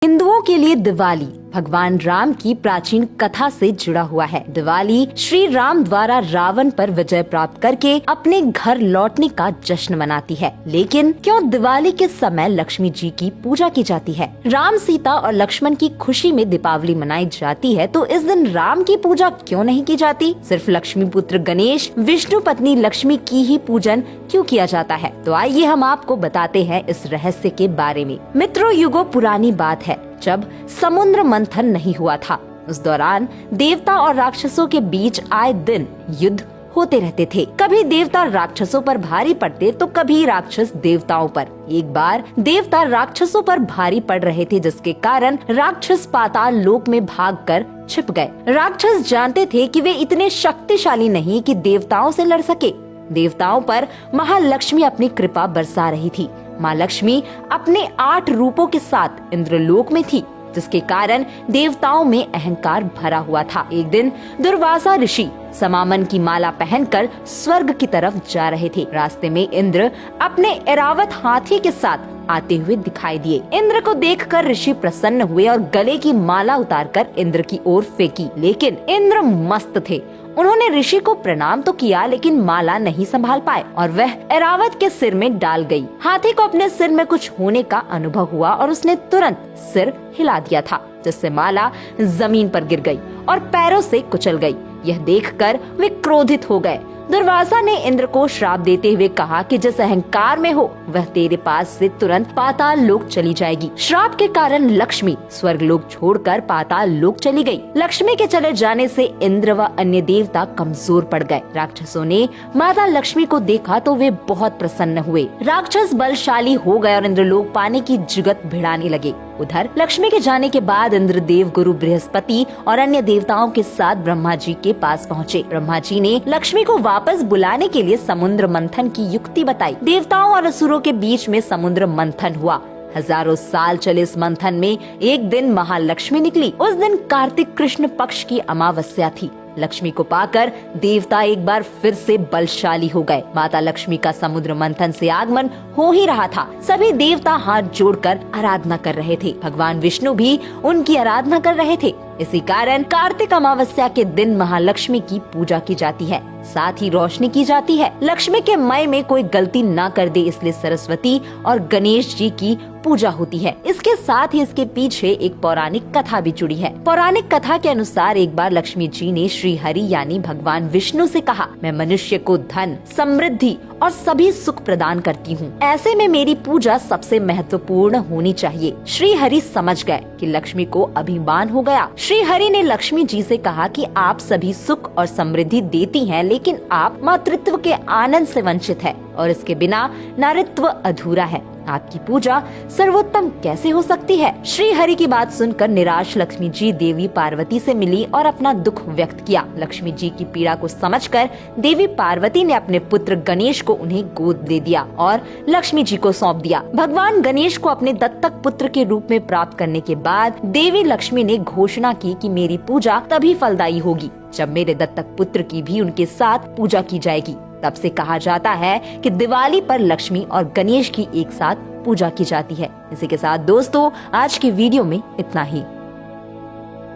हिंदुओं के लिए दिवाली भगवान राम की प्राचीन कथा से जुड़ा हुआ है। दिवाली श्री राम द्वारा रावण पर विजय प्राप्त करके अपने घर लौटने का जश्न मनाती है। लेकिन क्यों दिवाली के समय लक्ष्मी जी की पूजा की जाती है? राम, सीता और लक्ष्मण की खुशी में दीपावली मनाई जाती है, तो इस दिन राम की पूजा क्यों नहीं की जाती? सिर्फ लक्ष्मी पुत्र गणेश, विष्णु पत्नी लक्ष्मी की ही पूजन क्यों किया जाता है? तो आइए हम आपको बताते हैं इस रहस्य के बारे में। मित्रों, युगों पुरानी बात है जब समुद्र मंथन नहीं हुआ था। उस दौरान देवता और राक्षसों के बीच आए दिन युद्ध होते रहते थे। कभी देवता राक्षसों पर भारी पड़ते तो कभी राक्षस देवताओं पर। एक बार देवता राक्षसों पर भारी पड़ रहे थे, जिसके कारण राक्षस पाताल लोक में भागकर छिप गए। राक्षस जानते थे कि वे इतने शक्तिशाली नहीं कि देवताओं से लड़ सके। देवताओं पर महालक्ष्मी अपनी कृपा बरसा रही थी। माँ लक्ष्मी अपने 8 रूपों के साथ इंद्रलोक में थी, जिसके कारण देवताओं में अहंकार भरा हुआ था। एक दिन दुर्वासा ऋषि समामन की माला पहनकर स्वर्ग की तरफ जा रहे थे। रास्ते में इंद्र अपने ऐरावत हाथी के साथ आते हुए दिखाई दिए। इंद्र को देखकर ऋषि प्रसन्न हुए और गले की माला उतारकर इंद्र की ओर फेंकी। लेकिन इंद्र मस्त थे। उन्होंने ऋषि को प्रणाम तो किया, लेकिन माला नहीं संभाल पाए और वह ऐरावत के सिर में डाल गई। हाथी को अपने सिर में कुछ होने का अनुभव हुआ और उसने तुरंत सिर हिला दिया था, जिससे माला जमीन पर गिर गई और पैरों से कुचल गई। यह देखकर वे क्रोधित हो गए। दुर्वासा ने इंद्र को श्राप देते हुए कहा कि जिस अहंकार में हो वह तेरे पास से तुरंत पाताल लोक चली जाएगी। श्राप के कारण लक्ष्मी स्वर्ग लोक छोड़कर पाताल लोक चली गई। लक्ष्मी के चले जाने से इंद्र व अन्य देवता कमजोर पड़ गए। राक्षसों ने माता लक्ष्मी को देखा तो वे बहुत प्रसन्न हुए। राक्षस बलशाली हो गए और इंद्रलोक पाने की जुगत भिड़ाने लगे। उधर लक्ष्मी के जाने के बाद इंद्रदेव गुरु बृहस्पति और अन्य देवताओं के साथ ब्रह्मा जी के पास पहुँचे। ब्रह्मा जी ने लक्ष्मी को वापस बुलाने के लिए समुद्र मंथन की युक्ति बताई। देवताओं और असुरों के बीच में समुद्र मंथन हुआ। हजारों साल चले इस मंथन में एक दिन महालक्ष्मी निकली। उस दिन कार्तिक कृष्ण पक्ष की अमावस्या थी। लक्ष्मी को पाकर देवता एक बार फिर से बलशाली हो गए। माता लक्ष्मी का समुद्र मंथन से आगमन हो ही रहा था। सभी देवता हाथ जोड़कर आराधना कर रहे थे। भगवान विष्णु भी उनकी आराधना कर रहे थे। इसी कारण कार्तिक अमावस्या के दिन महालक्ष्मी की पूजा की जाती है, साथ ही रोशनी की जाती है। लक्ष्मी के मय में कोई गलती ना कर दे, इसलिए सरस्वती और गणेश जी की पूजा होती है। इसके साथ ही इसके पीछे एक पौराणिक कथा भी जुड़ी है। पौराणिक कथा के अनुसार एक बार लक्ष्मी जी ने श्री हरि यानी भगवान विष्णु से कहा, मैं मनुष्य को धन, समृद्धि और सभी सुख प्रदान करती हूँ। ऐसे में मेरी पूजा सबसे महत्वपूर्ण होनी चाहिए। श्री हरि समझ गए कि लक्ष्मी को अभिमान हो गया। श्री हरि ने लक्ष्मी जी से कहा कि आप सभी सुख और समृद्धि देती हैं, लेकिन आप मातृत्व के आनंद से वंचित है और इसके बिना नारीत्व अधूरा है। आपकी पूजा सर्वोत्तम कैसे हो सकती है? श्री हरि की बात सुनकर निराश लक्ष्मी जी देवी पार्वती से मिली और अपना दुख व्यक्त किया। लक्ष्मी जी की पीड़ा को समझकर देवी पार्वती ने अपने पुत्र गणेश को उन्हें गोद दे दिया और लक्ष्मी जी को सौंप दिया। भगवान गणेश को अपने दत्तक पुत्र के रूप में प्राप्त करने के बाद देवी लक्ष्मी ने घोषणा की कि मेरी पूजा तभी फलदायी होगी जब मेरे दत्तक पुत्र की भी उनके साथ पूजा की जाएगी। तब से कहा जाता है कि दिवाली पर लक्ष्मी और गणेश की एक साथ पूजा की जाती है। इसी के साथ दोस्तों, आज की वीडियो में इतना ही।